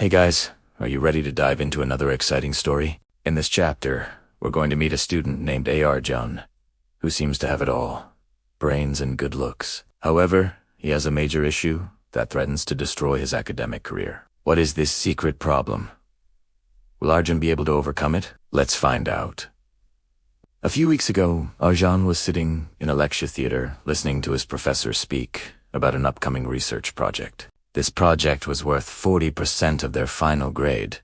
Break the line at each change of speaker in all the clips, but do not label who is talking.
Hey guys, are you ready to dive into another exciting story? In this chapter, we're going to meet a student named Arjun, who seems to have it all: brains and good looks. However, he has a major issue that threatens to destroy his academic career. What is this secret problem? Will Arjun be able to overcome it? Let's find out. A few weeks ago, Arjun was sitting in a lecture theater listening to his professor speak about an upcoming research project. This project was worth 40% of their final grade,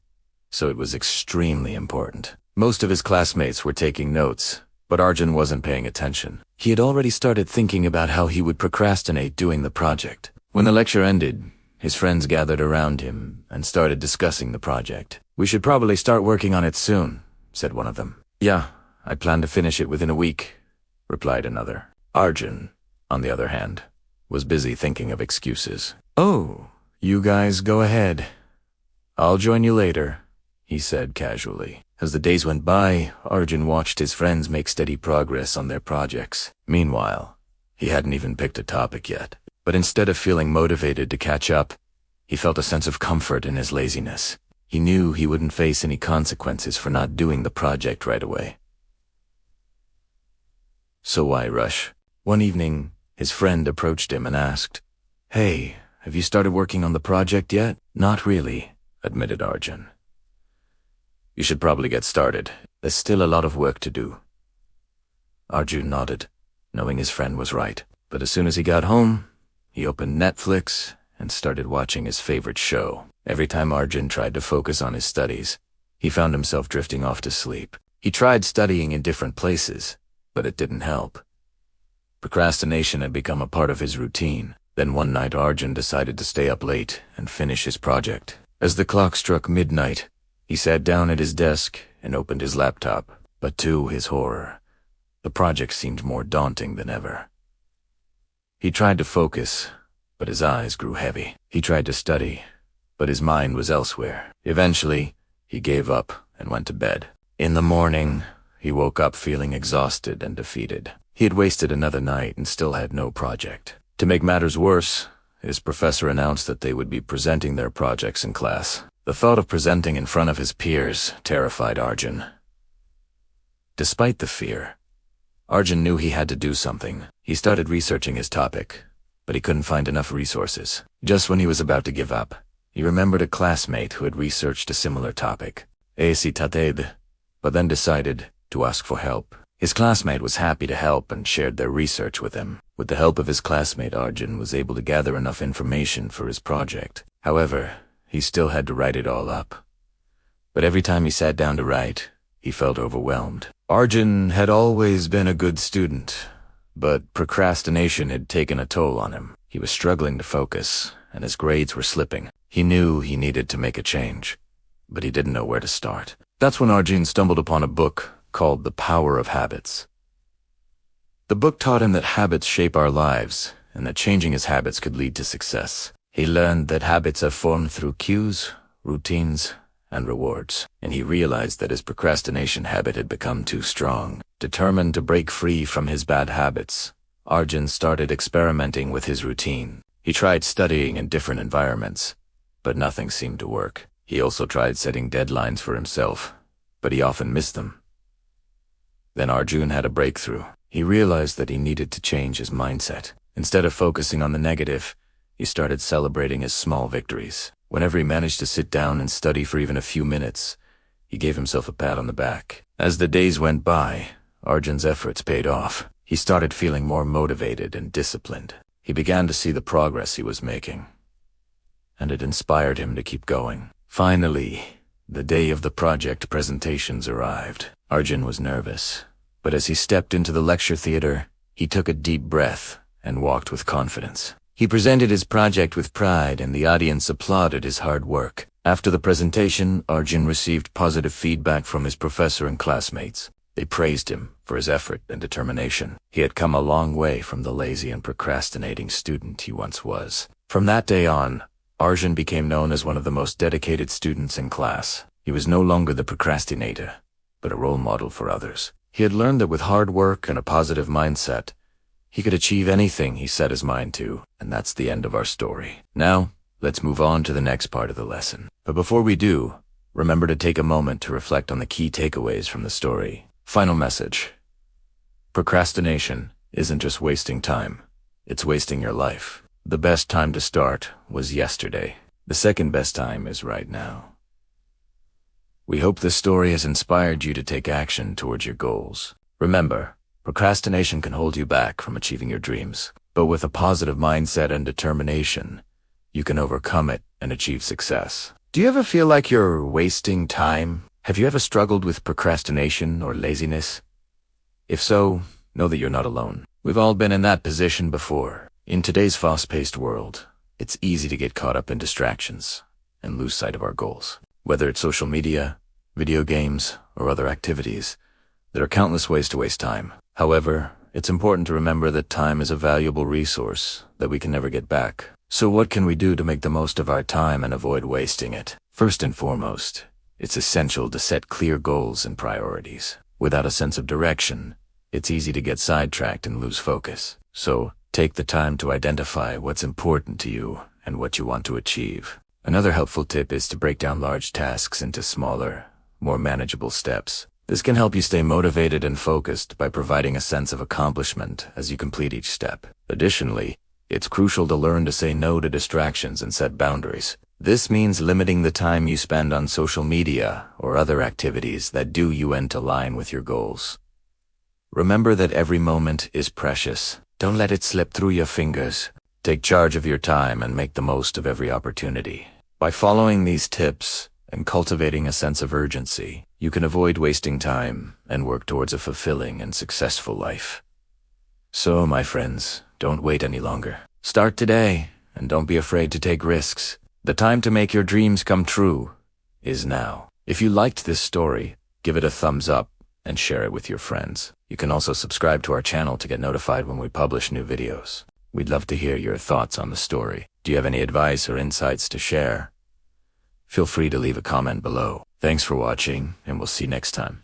so it was extremely important. Most of his classmates were taking notes, but Arjun wasn't paying attention. He had already started thinking about how he would procrastinate doing the project. When the lecture ended, his friends gathered around him and started discussing the project. "We should probably start working on it soon," said one of them. "Yeah, I plan to finish it within a week," replied another. Arjun, on the other hand, was busy thinking of excuses. "Oh, you guys go ahead. I'll join you later," he said casually. As the days went by, Arjun watched his friends make steady progress on their projects. Meanwhile, he hadn't even picked a topic yet. But instead of feeling motivated to catch up, he felt a sense of comfort in his laziness. He knew he wouldn't face any consequences for not doing the project right away. So why rush? One evening, his friend approached him and asked, "Hey, have you started working on the project yet?" "Not really," admitted Arjun. "You should probably get started. There's still a lot of work to do." Arjun nodded, knowing his friend was right. But as soon as he got home, he opened Netflix and started watching his favorite show. Every time Arjun tried to focus on his studies, he found himself drifting off to sleep. He tried studying in different places, but it didn't help. Procrastination had become a part of his routine. Then one night Arjun decided to stay up late and finish his project. As the clock struck midnight, he sat down at his desk and opened his laptop. But to his horror, the project seemed more daunting than ever. He tried to focus, but his eyes grew heavy. He tried to study, but his mind was elsewhere. Eventually, he gave up and went to bed. In the morning, he woke up feeling exhausted and defeated. He had wasted another night and still had no project. To make matters worse, his professor announced that they would be presenting their projects in class. The thought of presenting in front of his peers terrified Arjun. Despite the fear, Arjun knew he had to do something. He started researching his topic, but he couldn't find enough resources. Just when he was about to give up, he remembered a classmate who had researched a similar topic, but then decided to ask for help. His classmate was happy to help and shared their research with him. With the help of his classmate, Arjun was able to gather enough information for his project. However, he still had to write it all up. But every time he sat down to write, he felt overwhelmed. Arjun had always been a good student, but procrastination had taken a toll on him. He was struggling to focus, and his grades were slipping. He knew he needed to make a change, but he didn't know where to start. That's when Arjun stumbled upon a book called The Power of Habits. The book taught him that habits shape our lives, and that changing his habits could lead to success. He learned that habits are formed through cues, routines, and rewards, and he realized that his procrastination habit had become too strong. Determined to break free from his bad habits, Arjun started experimenting with his routine. He tried studying in different environments, but nothing seemed to work. He also tried setting deadlines for himself, but he often missed them. Then Arjun had a breakthrough. He realized that he needed to change his mindset. Instead of focusing on the negative, he started celebrating his small victories. Whenever he managed to sit down and study for even a few minutes, he gave himself a pat on the back. As the days went by, Arjun's efforts paid off. He started feeling more motivated and disciplined. He began to see the progress he was making, and it inspired him to keep going. Finally, the day of the project presentations arrived. Arjun was nervous, but as he stepped into the lecture theater, he took a deep breath and walked with confidence. He presented his project with pride, and the audience applauded his hard work. After the presentation, Arjun received positive feedback from his professor and classmates. They praised him for his effort and determination. He had come a long way from the lazy and procrastinating student he once was. From that day on, Arjun became known as one of the most dedicated students in class. He was no longer the procrastinator, but a role model for others. He had learned that with hard work and a positive mindset, he could achieve anything he set his mind to, and that's the end of our story. Now, let's move on to the next part of the lesson. But before we do, remember to take a moment to reflect on the key takeaways from the story. Final message. Procrastination isn't just wasting time. It's wasting your life. The best time to start was yesterday. The second best time is right now. We hope this story has inspired you to take action towards your goals. Remember, procrastination can hold you back from achieving your dreams, but with a positive mindset and determination, you can overcome it and achieve success. Do you ever feel like you're wasting time? Have you ever struggled with procrastination or laziness? If so, know that you're not alone. We've all been in that position before. In today's fast-paced world, it's easy to get caught up in distractions and lose sight of our goals. Whether it's social media, video games, or other activities, there are countless ways to waste time. However, it's important to remember that time is a valuable resource that we can never get back. So what can we do to make the most of our time and avoid wasting it? First and foremost, it's essential to set clear goals and priorities. Without a sense of direction, it's easy to get sidetracked and lose focus. So, take the time to identify what's important to you and what you want to achieve. Another helpful tip is to break down large tasks into smaller, more manageable steps. This can help you stay motivated and focused by providing a sense of accomplishment as you complete each step. Additionally, it's crucial to learn to say no to distractions and set boundaries. This means limiting the time you spend on social media or other activities that do you end to line with your goals. Remember that every moment is precious. Don't let it slip through your fingers. Take charge of your time and make the most of every opportunity. By following these tips and cultivating a sense of urgency, you can avoid wasting time and work towards a fulfilling and successful life. So, my friends, don't wait any longer. Start today, and don't be afraid to take risks. The time to make your dreams come true is now. If you liked this story, give it a thumbs up and share it with your friends. You can also subscribe to our channel to get notified when we publish new videos. We'd love to hear your thoughts on the story. Do you have any advice or insights to share? Feel free to leave a comment below. Thanks for watching, and we'll see you next time.